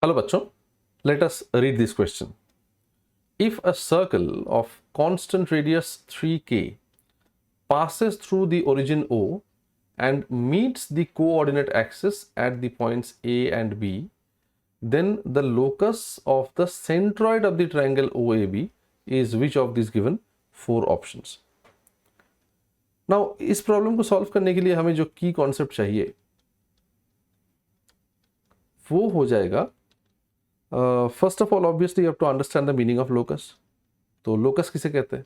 Hello bachcho, let us read this question. If a circle of constant radius 3k passes through the origin O and meets the coordinate axis at the points A and B, then the locus of the centroid of the triangle OAB is which of these given four options? Now इस problem को solve करने के लिए हमें जो की concept चाहिए वो हो जाएगा first of all obviously you have to understand the meaning of locus. तो लोकस किसे कहते हैं?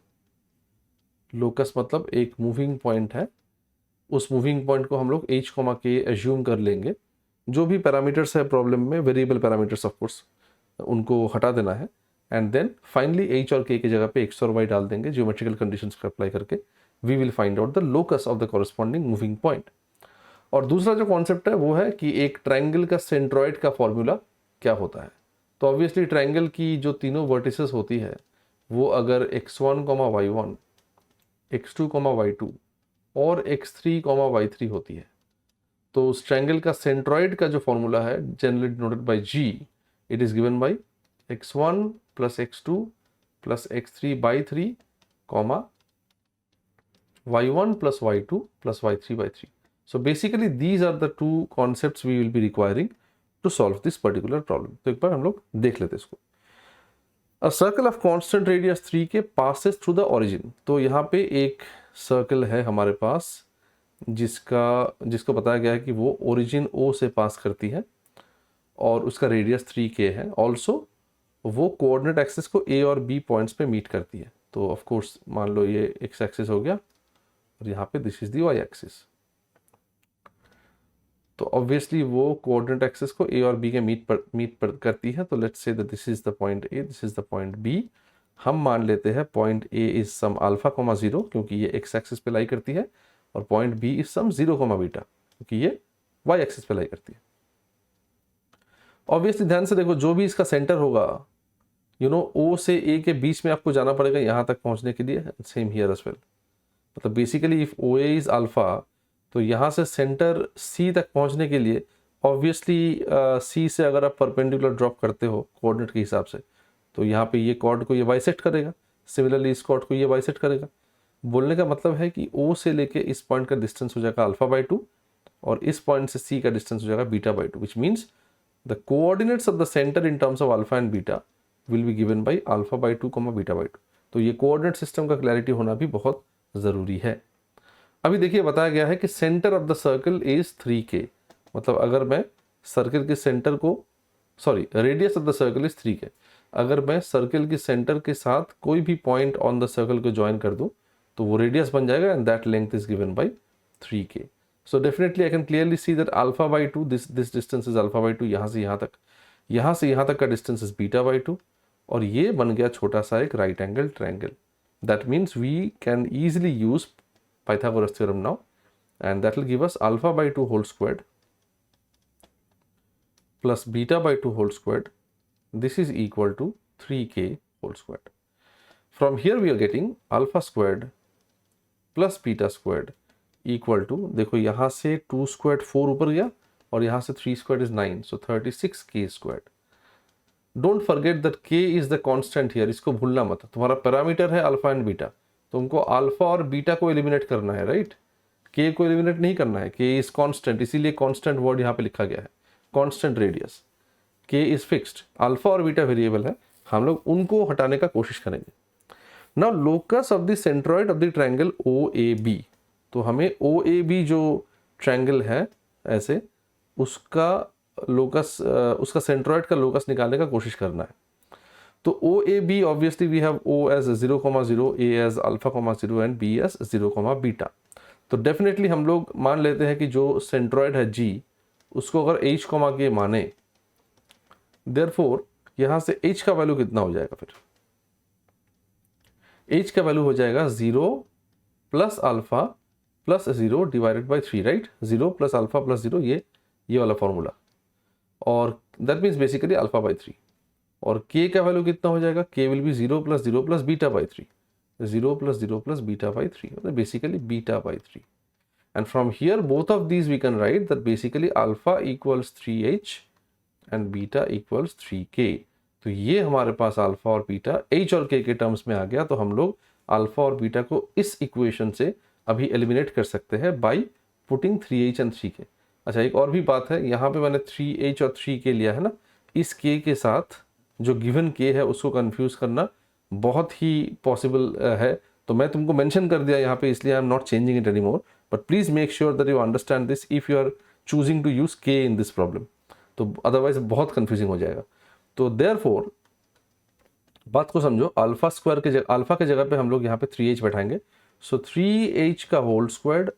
लोकस मतलब एक मूविंग पॉइंट है. उस मूविंग पॉइंट को हम लोग h कॉमा के एज्यूम कर लेंगे. जो भी पैरामीटर्स है प्रॉब्लम में, वेरिएबल पैरामीटर्स ऑफ कोर्स, उनको हटा देना है एंड देन फाइनली h और k की जगह पे x और y डाल देंगे जियोमेट्रिकल कंडीशंस को अप्लाई करके. We will find out the locus of the corresponding moving point. और दूसरा जो कॉन्सेप्ट है वो है कि एक ट्रायंगल का सेंट्रॉइड का फॉर्मूला क्या होता है. तो ऑब्वियसली ट्रायंगल की जो तीनों वर्टिसेस होती है वो अगर x1, y1, x2, y2 और x3, y3 होती है तो उस ट्रायंगल का सेंट्रॉइड का जो फॉर्मूला है generally denoted by g, it is given by x1 plus x2 plus x3 by 3 y1 plus y2 plus y3 by 3. So basically these are the two concepts we will be requiring to solve this particular problem. तो एक बार हम लोग देख लेते हैं इसको. A circle of constant radius 3k passes through the origin. तो यहाँ पे एक सर्कल है हमारे पास जिसको बताया गया है कि वो ओरिजिन O से पास करती है और उसका रेडियस 3k है. ऑल्सो वो कोऑर्डिनेट एक्सिस को A और B पॉइंट्स पे मीट करती है. तो ऑफ कोर्स मान लो ये एक्स एक्सिस हो गया और यहाँ पे this is the Y axis. तो ऑब्वियसली वो कोऑर्डिनेट एक्सिस को ए और बी के मीट करती है. तो let's say that this is the point A, this is the point B. हम मान लेते हैं point A is some alpha comma 0 क्योंकि ये एक्स एक्सिस पे लाई करती है और point B is some 0 comma beta क्योंकि ये वाई एक्सिस पे लाई करती है. ऑब्वियसली ध्यान से देखो, जो भी इसका सेंटर होगा ओ से ए के बीच में आपको जाना पड़ेगा यहाँ तक पहुँचने के लिए. Same here as well. मतलब basically if O A is alpha तो यहाँ से सेंटर सी तक पहुँचने के लिए ऑब्वियसली सी से अगर आप परपेंडिकुलर ड्रॉप करते हो कोऑर्डिनेट के हिसाब से तो यहाँ पे ये कॉर्ड को ये बाइसेक्ट करेगा. सिमिलरली इस कॉर्ड को ये बाइसेक्ट करेगा. बोलने का मतलब है कि ओ से लेके इस पॉइंट का डिस्टेंस हो जाएगा अल्फा बाई 2 और इस पॉइंट से सी का डिस्टेंस हो जाएगा beta by 2, which means the coordinates of the centre in terms of alpha and beta will be given by alpha by 2 beta by 2. तो ये कोऑर्डिनेट सिस्टम का क्लैरिटी होना भी बहुत ज़रूरी है. अभी देखिए बताया गया है कि centre of the circle is 3k. मतलब अगर मैं सर्कल के सेंटर को radius of the circle is 3k. अगर मैं सर्कल के सेंटर के साथ कोई भी पॉइंट ऑन द सर्कल को ज्वाइन कर दूं तो वो रेडियस बन जाएगा and that length is given by 3k. So definitely I can clearly see that alpha by 2 this distance is alpha by 2. यहाँ से यहाँ तक का डिस्टेंस इज बीटा बाई 2 और ये बन गया छोटा सा एक right angle triangle. That means we can easily use Pythagoras theorem now and that will give us alpha by 2 whole squared plus beta by 2 whole squared. This is equal to 3k whole squared. From here we are getting alpha squared plus beta squared equal to, देखो यहाँ से 2 squared 4 ऊपर गया और यहाँ से 3 squared is 9, so 36k squared. Don't forget that k is the constant here. इसको भूलना मत. तुम्हारा पैरामीटर है अल्फा एंड बीटा, तुमको अल्फा और बीटा को एलिमिनेट करना है, राइट? के को एलिमिनेट नहीं करना है. के इज कांस्टेंट, इसीलिए कांस्टेंट वर्ड यहाँ पे लिखा गया है. Constant radius. K is fixed. Alpha और बीटा वेरिएबल है, हम लोग उनको हटाने का कोशिश करेंगे. Now locus of the centroid of the triangle O A B. तो हमें ओ ए बी जो ट्रायंगल है ऐसे उसका लोकस, उसका सेंट्रॉइड का लोकस निकालने का कोशिश करना है. तो O A B obviously we have O as 0,0, A as alpha 0 and B as 0, beta. तो डेफिनेटली हम लोग मान लेते हैं कि जो सेंट्रॉइड है जी उसको अगर h, के माने, देयरफॉर यहाँ से h का वैल्यू कितना हो जाएगा? फिर h का वैल्यू हो जाएगा 0 plus alpha plus 0 divided by 3, right? 0 plus alpha plus 0, ये वाला फॉर्मूला. और that means basically alpha by 3. और k का वैल्यू कितना हो जाएगा? k will be 0 plus beta by 3. 0 plus beta by 3, मतलब basically beta by 3. And from here both of these we can write that basically alpha equals 3h and beta equals 3k। तो ये हमारे पास alpha और beta h और k के terms में आ गया। तो हम लोग अल्फा और बीटा को इस इक्वेशन से अभी एलिमिनेट कर सकते हैं by putting 3h and 3k। अच्छा, एक और भी बात है, यहाँ पे मैंने 3h और 3k लिया है ना, इस k के साथ जो गिवन k है उसको कंफ्यूज करना बहुत ही पॉसिबल है। तो मैं तुमको मेंशन कर दिया यहाँ पे, इसलिए I am not changing it any more, but please make sure that you understand this if you are choosing to use k in this problem. तो अदरवाइज बहुत कंफ्यूजिंग हो जाएगा। तो देयरफॉर बात को समझो, अल्फा स्क्वायर के अल्फा के जगह पे हम लोग यहाँ पे 3h बैठाएंगे। सो 3h का होल स्क्वायर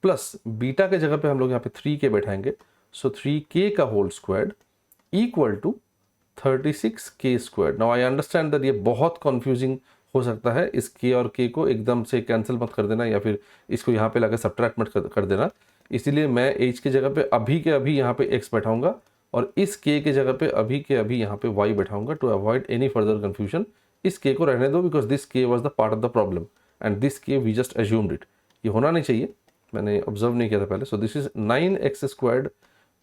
प्लस बीटा के जगह पे हम लोग यहाँ पे 3k बैठाएंगे। सो 3k का whole square equal to 36k square. Now I understand that ये बहुत कंफ्यूजिंग हो सकता है। इस k और k को एकदम से कैंसिल मत कर देना, या फिर इसको यहाँ पे लाकर सब्ट्रैक्ट मत कर देना। इसीलिए मैं h के जगह पे अभी के अभी यहाँ पे x बैठाऊंगा और इस k के जगह पे अभी के अभी यहाँ पे y बैठाऊंगा to avoid any further confusion. इस k को रहने दो because this k was the part of the problem and this k we just assumed it. ये होना नहीं चाहिए, मैंने ऑब्जर्व नहीं किया था पहले। So this is 9x squared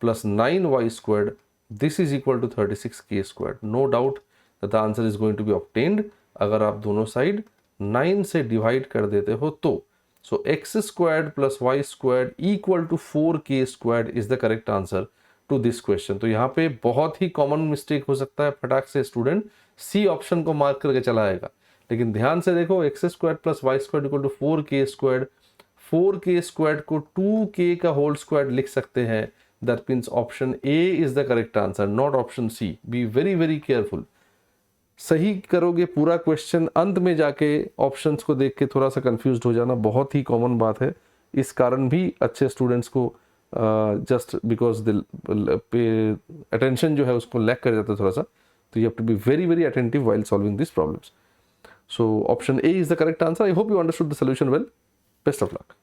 plus 9y squared, this is equal to 36k squared. No doubt the answer is going to be obtained अगर आप दोनों साइड 9 से डिवाइड कर देते हो तो। So x squared plus y squared equal to 4k squared is the correct answer to this question. तो यहाँ पे बहुत ही कॉमन मिस्टेक हो सकता है, फटाक से स्टूडेंट सी ऑप्शन को मार्क करके चला आएगा। लेकिन ध्यान से देखो, X square plus Y square equal to 4k square, 4k square को 2k का होल स्क्वायर लिख सकते हैं। That means option A is the correct answer, not option C. Be very very careful. सही करोगे पूरा क्वेश्चन, अंत में जाके ऑप्शंस को देख के थोड़ा सा कंफ्यूज्ड हो जाना बहुत ही कॉमन बात है। इस कारण भी अच्छे स्टूडेंट्स को जस्ट बिकॉज अटेंशन जो है उसको लैक कर जाता है थोड़ा सा। तो you have to be very very attentive while solving this problems. So option A is the correct answer. I hope you understood the solution well. Best of luck.